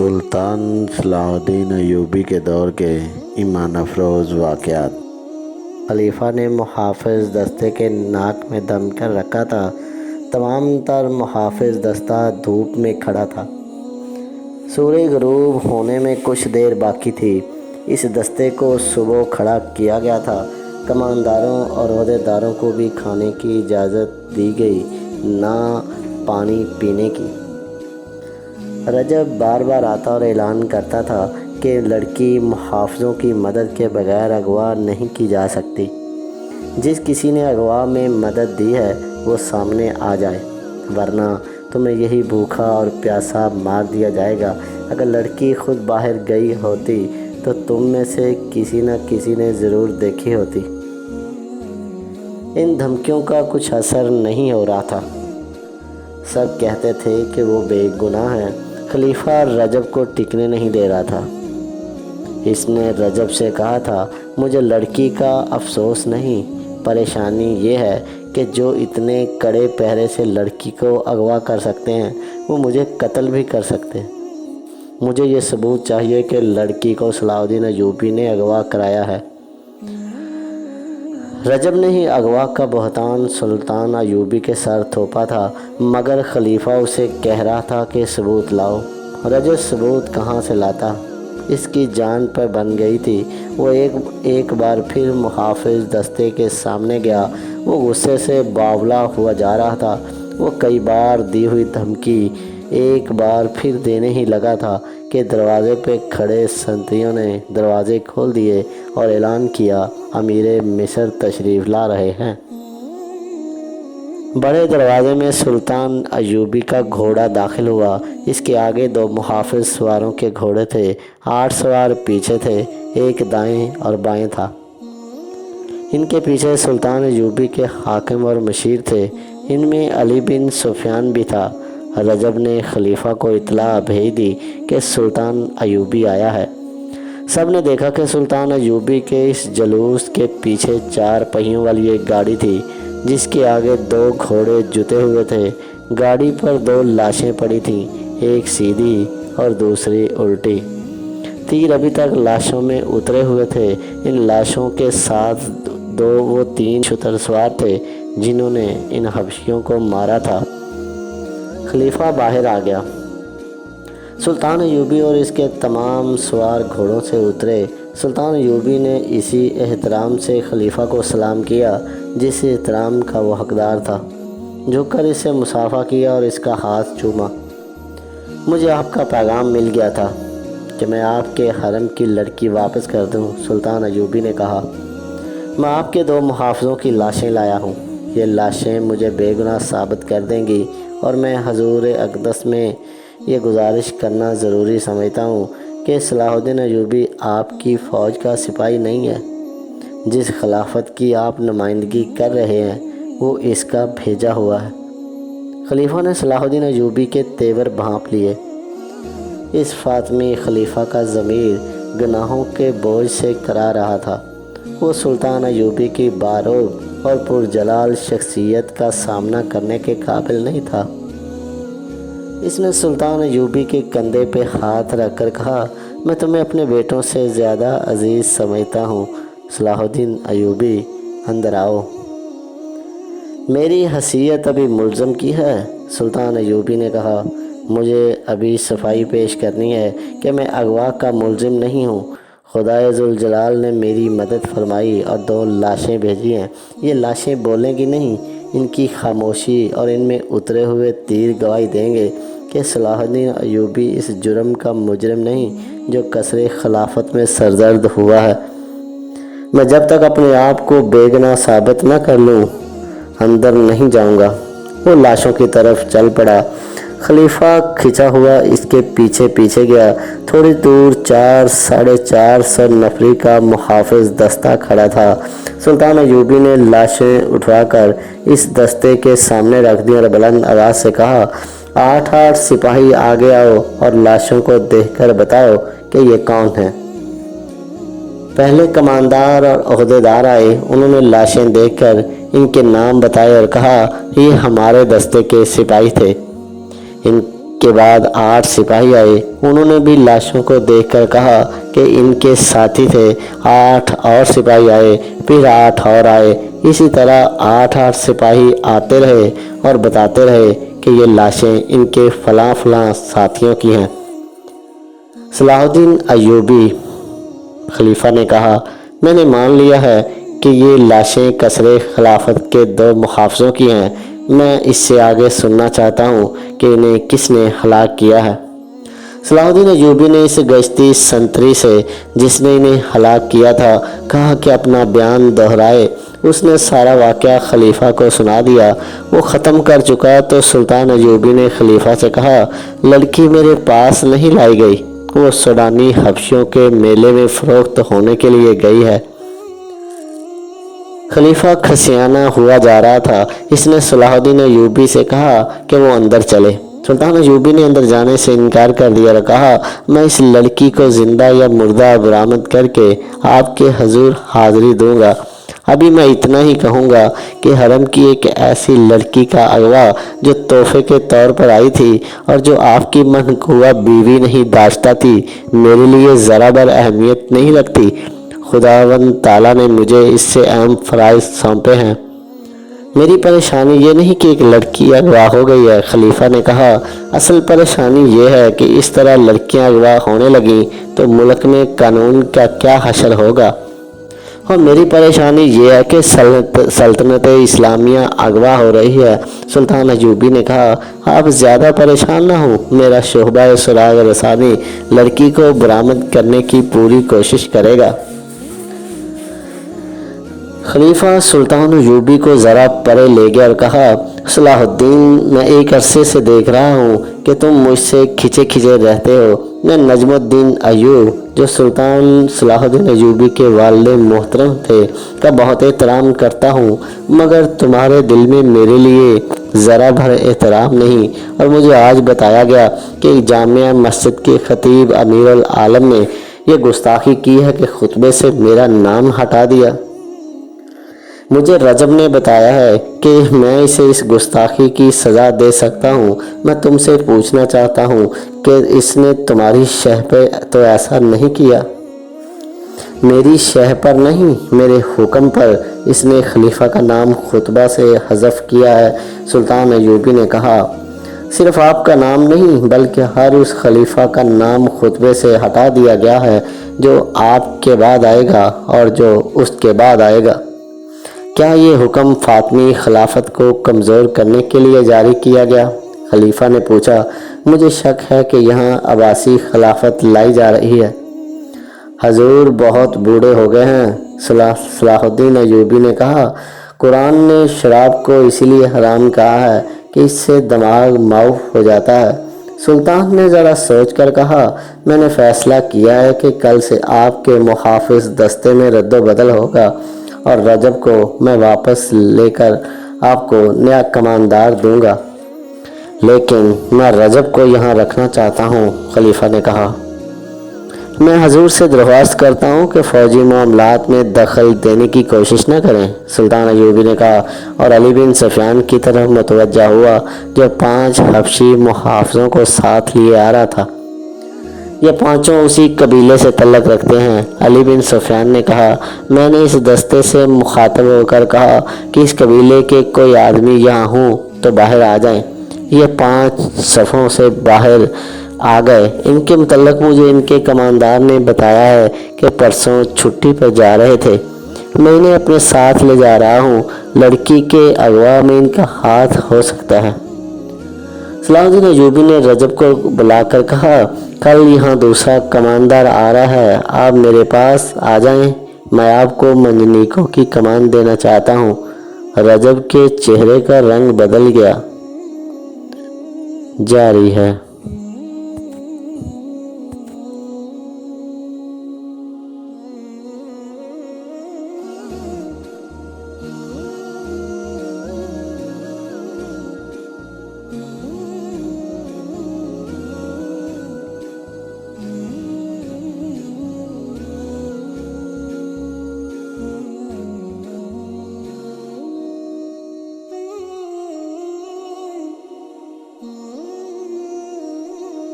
सुल्तान Salahuddin Ayyubi के दौर के ईमान अफरोज़ वाक़यात। खलीफा ने मुहाफ़िज़ दस्ते के नाक में दम कर रखा था। तमाम तर मुहाफ़िज़ दस्ता धूप में खड़ा था। सूरज ग़ुरूब होने में कुछ देर बाकी थी। इस दस्ते को सुबह खड़ा किया गया था। कमानदारों और ओहदेदारों को भी खाने की इजाज़त दी गई, ना पानी पीने की। रजब बार बार आता और ऐलान करता था कि लड़की मुहाफ़िज़ों की मदद के बगैर अगवा नहीं की जा सकती। जिस किसी ने अगवा में मदद दी है वो सामने आ जाए, वरना तुम्हें यही भूखा और प्यासा मार दिया जाएगा। अगर लड़की खुद बाहर गई होती तो तुम में से किसी न किसी ने ज़रूर देखी होती। इन धमकियों का कुछ असर नहीं हो रहा था। सब कहते थे कि वो बेगुनाह है। खलीफा रजब को टिकने नहीं दे रहा था। इसने रजब से कहा था, मुझे लड़की का अफसोस नहीं, परेशानी ये है कि जो इतने कड़े पहरे से लड़की को अगवा कर सकते हैं वो मुझे कत्ल भी कर सकते हैं। मुझे ये सबूत चाहिए कि लड़की को सलाहुद्दीन अय्यूबी ने अगवा कराया है। रजब ने ही अगवा का बहतान सुल्तान अय्यूबी के सर थोपा था, मगर खलीफा उसे कह रहा था कि सबूत लाओ। रजब सबूत कहाँ से लाता? इसकी जान पर बन गई थी। वो एक बार फिर मुहाफ़िज़ दस्ते के सामने गया। वो गुस्से से बावला हुआ जा रहा था। वो कई बार दी हुई धमकी एक बार फिर देने ही लगा था कि दरवाज़े पे खड़े संतरियों ने दरवाज़े खोल दिए और ऐलान किया, अमीर मिस्र तशरीफ़ ला रहे हैं। बड़े दरवाज़े में सुल्तान अय्यूबी का घोड़ा दाखिल हुआ। इसके आगे 2 मुहाफ़िज़ सवारों के घोड़े थे। 8 सवार पीछे थे, एक दाएं और बाएं था। इनके पीछे सुल्तान अय्यूबी के हाकिम और मशीर थे। इनमें अली बिन सुफियान भी था। रजब ने खलीफा को इत्तला भेज दी कि सुल्तान अय्यूबी आया है। सब ने देखा कि सुल्तान अय्यूबी के इस जुलूस के पीछे 4 पहियों वाली एक गाड़ी थी, जिसके आगे 2 घोड़े जुते हुए थे। गाड़ी पर 2 लाशें पड़ी थीं, एक सीधी और दूसरी उल्टी। तीर अभी तक लाशों में उतरे हुए थे। इन लाशों के साथ 2 वो 3 शुतर सवार थे जिन्होंने इन हबशियों को मारा था। खलीफा बाहर आ गया। सुल्तान अय्यूबी और इसके तमाम सवार घोड़ों से उतरे। सुल्तान अय्यूबी ने इसी एहतराम से खलीफा को सलाम किया जिस एहतराम का वो हकदार था। झुककर इससे मुसाफा किया और इसका हाथ चूमा। मुझे आपका पैगाम मिल गया था कि मैं आपके हरम की लड़की वापस कर दूं। सुल्तान अय्यूबी ने कहा, मैं आपके 2 मुहाफ़िज़ों की लाशें लाया हूँ। ये लाशें मुझे बेगुनाह साबित कर देंगी और मैं हजूर अक़दस में ये गुजारिश करना ज़रूरी समझता हूँ कि सलाहुद्दीन अय्यूबी आपकी फ़ौज का सिपाही नहीं है। जिस खिलाफत की आप नुमाइंदगी कर रहे हैं वो इसका भेजा हुआ है। खलीफा ने सलाहुद्दीन अय्यूबी के तेवर भांप लिए। इस फातिमी खलीफा का ज़मीर गुनाहों के बोझ से करा रहा था। वो सुल्तान अय्यूबी की बारूद और पुरजलाल शख्सियत का सामना करने के काबिल नहीं था। इसने सुल्तान अय्यूबी के कंधे पे हाथ रखकर कहा, मैं तुम्हें अपने बेटों से ज़्यादा अजीज़ समझता हूँ। सलाहुद्दीन अय्यूबी, अंदर आओ। मेरी हैसियत अभी मुल्ज़म की है। सुल्तान अय्यूबी ने कहा, मुझे अभी सफाई पेश करनी है कि मैं अगवा का मुल्ज़िम नहीं हूँ। खुदाए ज़ुल जलाल ने मेरी मदद फरमाई और 2 लाशें भेजी हैं। ये लाशें बोलेंगी नहीं, इनकी खामोशी और इनमें उतरे हुए तीर गवाही देंगे कि सलाहुद्दीन अय्यूबी इस जुर्म का मुजरिम नहीं जो कसरे खिलाफत में सरजर्द हुआ है। मैं जब तक अपने आप को बेगुनाह साबित न कर लूँ अंदर नहीं जाऊँगा। वो लाशों की तरफ चल पड़ा। खलीफा खिंचा हुआ इसके पीछे पीछे गया। थोड़ी दूर 4-4.5 नफरी का मुहाफ़िज़ दस्ता खड़ा था। सुल्तान अय्यूबी ने लाशें उठवाकर इस दस्ते के सामने रख दी और बुलंद आवाज़ से कहा, 8-8 सिपाही आगे आओ और लाशों को देखकर बताओ कि ये कौन है। पहले कमानदार और ओहदेदार आए। उन्होंने लाशें देखकर इनके नाम बताए और कहा, ये हमारे दस्ते के सिपाही थे। के बाद 8 सिपाही आए। उन्होंने भी लाशों को देखकर कहा कि इनके साथी थे। 8 और सिपाही आए, फिर 8 और आए। इसी तरह 8 सिपाही आते रहे और बताते रहे कि ये लाशें इनके फलां फलां साथियों की हैं। सलाहुद्दीन अय्यूबी खलीफा ने कहा, मैंने मान लिया है कि ये लाशें कसरे खिलाफत के 2 मुहाफ़िज़ों की हैं। मैं इससे आगे सुनना चाहता हूँ कि इन्हें किसने हलाक किया है। सलाहुद्दीन अय्यूबी ने इस गश्ती संतरी से जिसने इन्हें हलाक किया था कहा कि अपना बयान दोहराए। उसने सारा वाक़या खलीफा को सुना दिया। वो ख़त्म कर चुका तो सुल्तान अय्यूबी ने खलीफा से कहा, लड़की मेरे पास नहीं लाई गई, वो सूडानी हबशियों के मेले में फ़रोख्त होने के लिए गई है। खलीफा खसियाना हुआ जा रहा था। इसने सलाहुद्दीन अय्यूबी से कहा कि वो अंदर चले। सुल्तान अय्यूबी ने अंदर जाने से इनकार कर दिया और कहा, मैं इस लड़की को जिंदा या मुर्दा बरामद करके आपके हजूर हाजिरी दूंगा। अभी मैं इतना ही कहूँगा कि हरम की एक ऐसी लड़की का अगवा जो तोहफे के तौर पर आई थी और जो आपकी मनकूवा बीवी नहीं दाश्ता थी, मेरे लिए ज़रा बर अहमियत नहीं रखती। खुदावंद ताला ने मुझे इससे अहम फ़राइज़ सौंपे हैं। मेरी परेशानी ये नहीं कि एक लड़की अगवा हो गई है। खलीफा ने कहा, असल परेशानी ये है कि इस तरह लड़कियां अगवा होने लगीं तो मुल्क में कानून का क्या हशर होगा। और मेरी परेशानी ये है कि सल्तनत इस्लामिया अगवा हो रही है। सुल्तान अय्यूबी ने कहा, आप ज़्यादा परेशान ना हो, मेरा शोहबा सुराग रसानी लड़की को बरामद करने की पूरी कोशिश करेगा। खलीफा सुल्तान अय्यूबी को ज़रा परे ले गया और कहा, सलाहुद्दीन, मैं एक अरसे से देख रहा हूँ कि तुम मुझसे खिंचे खिंचे रहते हो। मैं नजमुद्दीन अय्यूब, जो सुल्तान सलाहुद्दीन अय्यूबी के वालिद मोहतरम थे, का बहुत एहतराम करता हूँ, मगर तुम्हारे दिल में मेरे लिए ज़रा भर एहतराम नहीं। और मुझे आज बताया गया कि जामिया मस्जिद के खतीब अमीरुल आलम ने यह गुस्ताखी की है कि खुतबे से मेरा नाम हटा दिया। मुझे रजब ने बताया है कि मैं इसे इस गुस्ताखी की सज़ा दे सकता हूँ। मैं तुमसे पूछना चाहता हूँ कि इसने तुम्हारी शह पे तो ऐसा नहीं किया। मेरी शह पर नहीं, मेरे हुक्म पर इसने खलीफा का नाम खुतबा से हज़फ किया है। सुल्तान अय्यूबी ने कहा, सिर्फ आपका नाम नहीं बल्कि हर उस खलीफा का नाम खुतबे से हटा दिया गया है जो आपके बाद आएगा और जो उसके बाद आएगा। क्या ये हुक्म फातमी खिलाफत को कमज़ोर करने के लिए जारी किया गया? खलीफा ने पूछा, मुझे शक है कि यहाँ अब्बासी खिलाफत लाई जा रही है। हजूर बहुत बूढ़े हो गए हैं। सलाहुद्दीन अय्यूबी ने कहा, कुरान ने शराब को इसीलिए हराम कहा है कि इससे दिमाग माऊफ हो जाता है। सुल्तान ने ज़रा सोच कर कहा, मैंने फ़ैसला किया है कि कल से आपके मुहाफ़िज़ दस्ते में रद्दो-बदल होगा और रजब को मैं वापस लेकर आपको नया कमानदार दूंगा। लेकिन मैं रजब को यहाँ रखना चाहता हूँ। खलीफा ने कहा, मैं हजूर से दरख्वास्त करता हूँ कि फ़ौजी मामलात में दखल देने की कोशिश न करें। सुल्तान अय्यूबी ने कहा और अली बिन सफ़ियान की तरफ मुतवज्जा हुआ जो 5 हबशी मुहाफ़िज़ों को साथ लिए आ रहा था। ये पांचों उसी कबीले से तल्लक रखते हैं। अली बिन सफ़ियान ने कहा, मैंने इस दस्ते से मुखातब होकर कहा कि इस कबीले के कोई आदमी यहाँ हो तो बाहर आ जाएं। ये 5 सफ़ों से बाहर आ गए। इनके मुतल्लक मुझे इनके कमांडार ने बताया है कि परसों छुट्टी पर जा रहे थे। मैं इन्हें अपने साथ ले जा रहा हूँ। लड़की के अगवा में इनका हाथ हो सकता है। सलाहुद्दीन अय्यूबी ने रजब को बुलाकर कहा, कल यहाँ दूसरा कमांडर आ रहा है, आप मेरे पास आ जाएं। मैं आपको मंजनीकों की कमान देना चाहता हूँ। रजब के चेहरे का रंग बदल गया। जारी है।